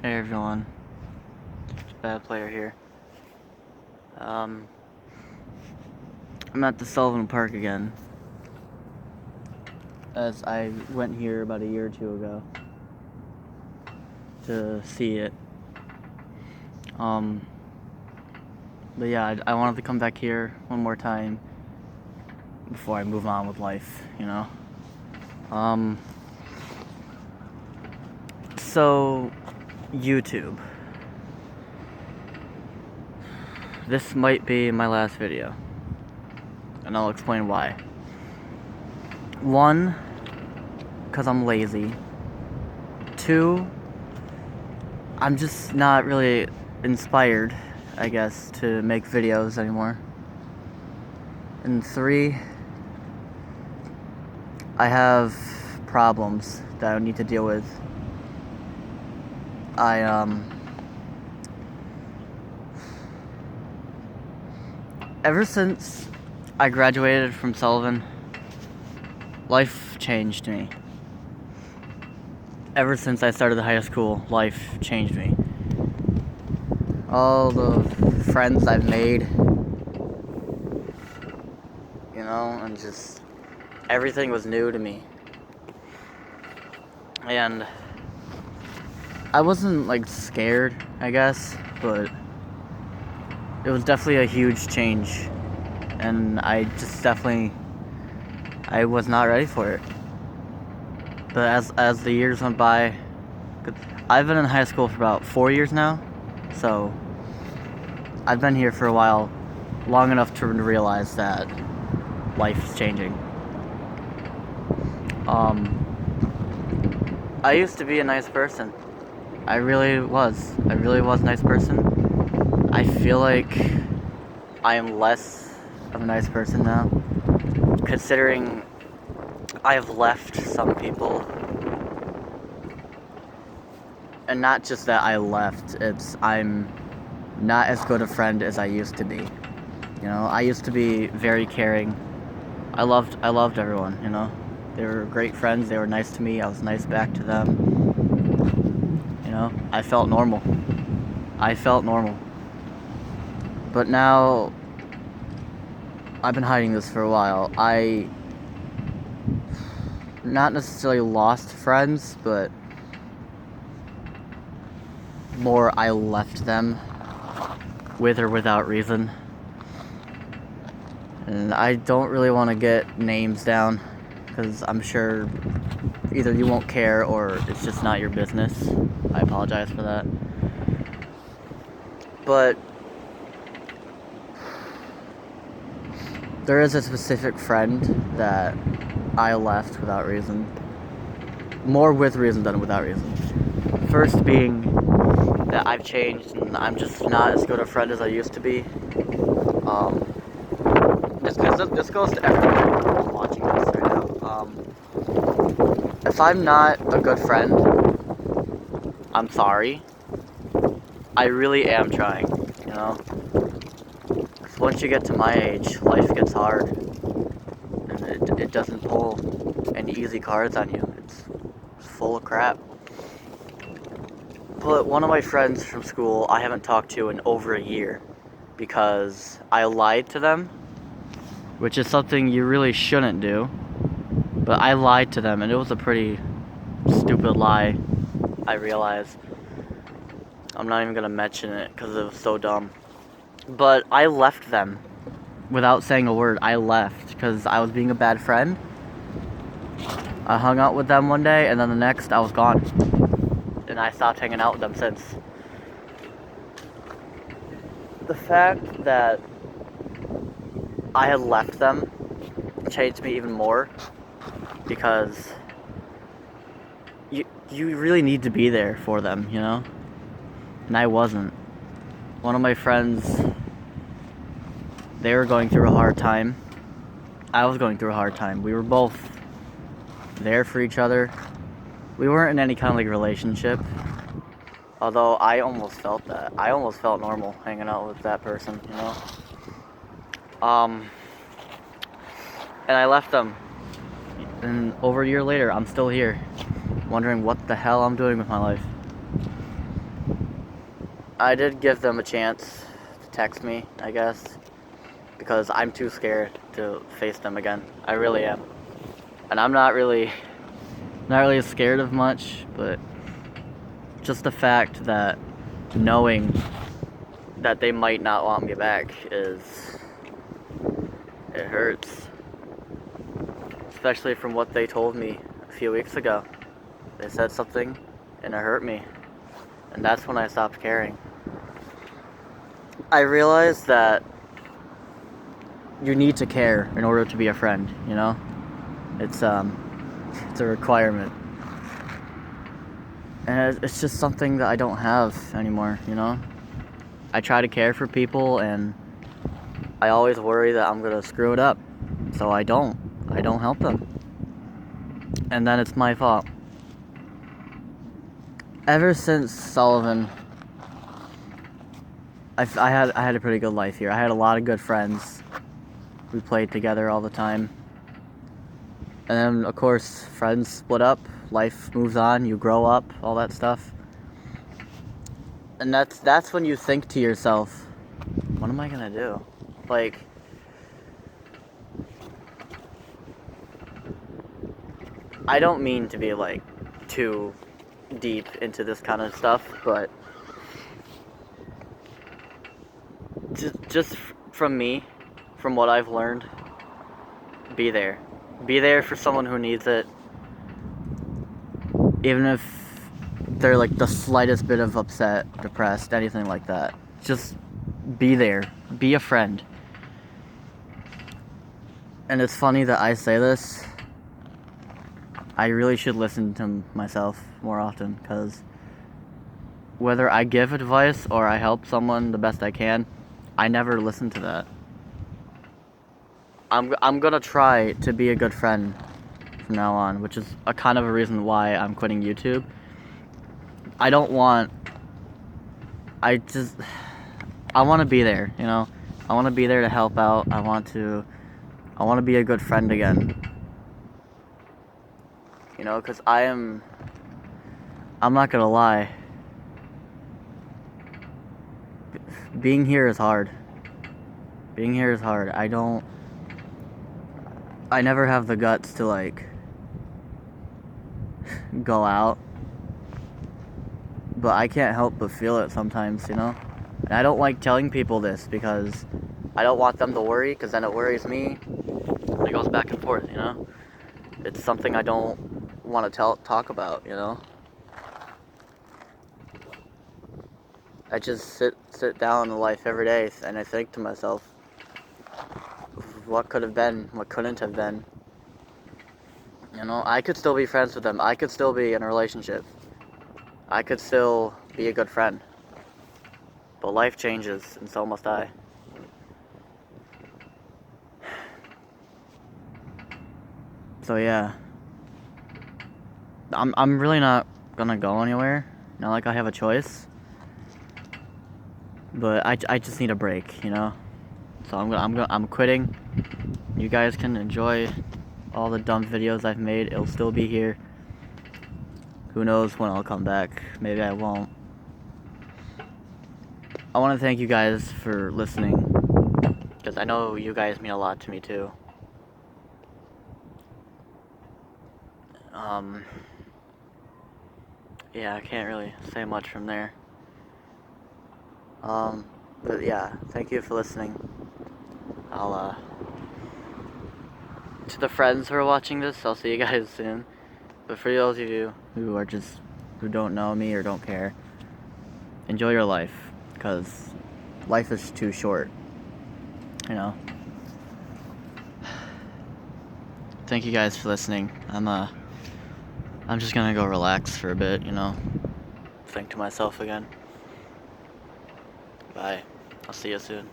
Hey everyone, Bad Player here. I'm at the Sullivan Park again, as I went here about a year or two ago to see it. But yeah, I wanted to come back here one more time before I move on with life, you know? So, YouTube. This might be my last video, and I'll explain why. One, because I'm lazy. Two, I'm just not really inspired, I guess, to make videos anymore. And three, I have problems that I need to deal with. Ever since I graduated from Sullivan, life changed me. Ever since I started high school, life changed me. All the friends I've made, you know, and just everything was new to me. And I wasn't like scared, I guess, but it was definitely a huge change. And I was not ready for it. But as the years went by, I've been in high school for about 4 years now, so I've been here for a while, long enough to realize that life's changing. I used to be a nice person. I really was a nice person. I feel like I am less of a nice person now, considering I have left some people. And not just that I left, it's I'm not as good a friend as I used to be. You know, I used to be very caring. I loved everyone, you know. They were great friends, they were nice to me, I was nice back to them. You know, I felt normal. But now, I've been hiding this for a while. I not necessarily lost friends, but more I left them with or without reason. And I don't really want to get names down, because I'm sure either you won't care or it's just not your business. I apologize for that. But there is a specific friend that I left without reason. More with reason than without reason. First being that I've changed and I'm just not as good a friend as I used to be. This goes to everyone who's watching this right now. If I'm not a good friend, I'm sorry. I really am trying, you know? Because once you get to my age, life gets hard. And it doesn't pull any easy cards on you. It's full of crap. But one of my friends from school I haven't talked to in over a year because I lied to them, which is something you really shouldn't do. But I lied to them, and it was a pretty stupid lie, I realize. I'm not even gonna mention it because it was so dumb. But I left them without saying a word. I left because I was being a bad friend. I hung out with them one day, and then the next I was gone. And I stopped hanging out with them since. The fact that I had left them changed me even more, because you really need to be there for them, you know? And I wasn't. One of my friends, they were going through a hard time. I was going through a hard time. We were both there for each other. We weren't in any kind of like relationship. Although I almost felt that. I almost felt normal hanging out with that person, you know? And I left them. And over a year later, I'm still here, wondering what the hell I'm doing with my life. I did give them a chance to text me, I guess, because I'm too scared to face them again. I really am. And I'm not really scared of much, but just the fact that knowing that they might not want me back it hurts. Especially from what they told me a few weeks ago. They said something and it hurt me. And that's when I stopped caring. I realized that you need to care in order to be a friend, you know? It's a requirement. And it's just something that I don't have anymore, you know? I try to care for people and I always worry that I'm gonna screw it up. So I don't help them. And then it's my fault. Ever since Sullivan, I had a pretty good life here. I had a lot of good friends. We played together all the time. And then, of course, friends split up. Life moves on. You grow up. All that stuff. And that's when you think to yourself, what am I gonna do? Like, I don't mean to be like too deep into this kind of stuff, but just from me, from what I've learned, be there. Be there for someone who needs it, even if they're like the slightest bit of upset, depressed, anything like that. Just be there. Be a friend. And it's funny that I say this. I really should listen to myself more often, because whether I give advice or I help someone the best I can, I never listen to that. I'm gonna try to be a good friend from now on, which is a kind of a reason why I'm quitting YouTube. I want to be there, you know? I want to be there to help out. I want to be a good friend again. You know, because I'm not gonna lie. Being here is hard. I never have the guts to, like, go out. But I can't help but feel it sometimes, you know? And I don't like telling people this because I don't want them to worry, because then it worries me. And it goes back and forth, you know? It's something I don't want to talk about, you know? I just sit down in life every day and I think to myself, what could have been, what couldn't have been. You know, I could still be friends with them. I could still be in a relationship. I could still be a good friend. But life changes, and so must I. So yeah. I'm really not gonna go anywhere. Not like I have a choice. But I just need a break, you know? So I'm quitting. You guys can enjoy all the dumb videos I've made. It'll still be here. Who knows when I'll come back. Maybe I won't. I want to thank you guys for listening, because I know you guys mean a lot to me too. Yeah, I can't really say much from there. But yeah, thank you for listening. To the friends who are watching this, I'll see you guys soon. But for those of you who don't know me or don't care, enjoy your life, because life is too short, you know? Thank you guys for listening. I'm just gonna go relax for a bit, you know? Think to myself again. Bye. I'll see you soon.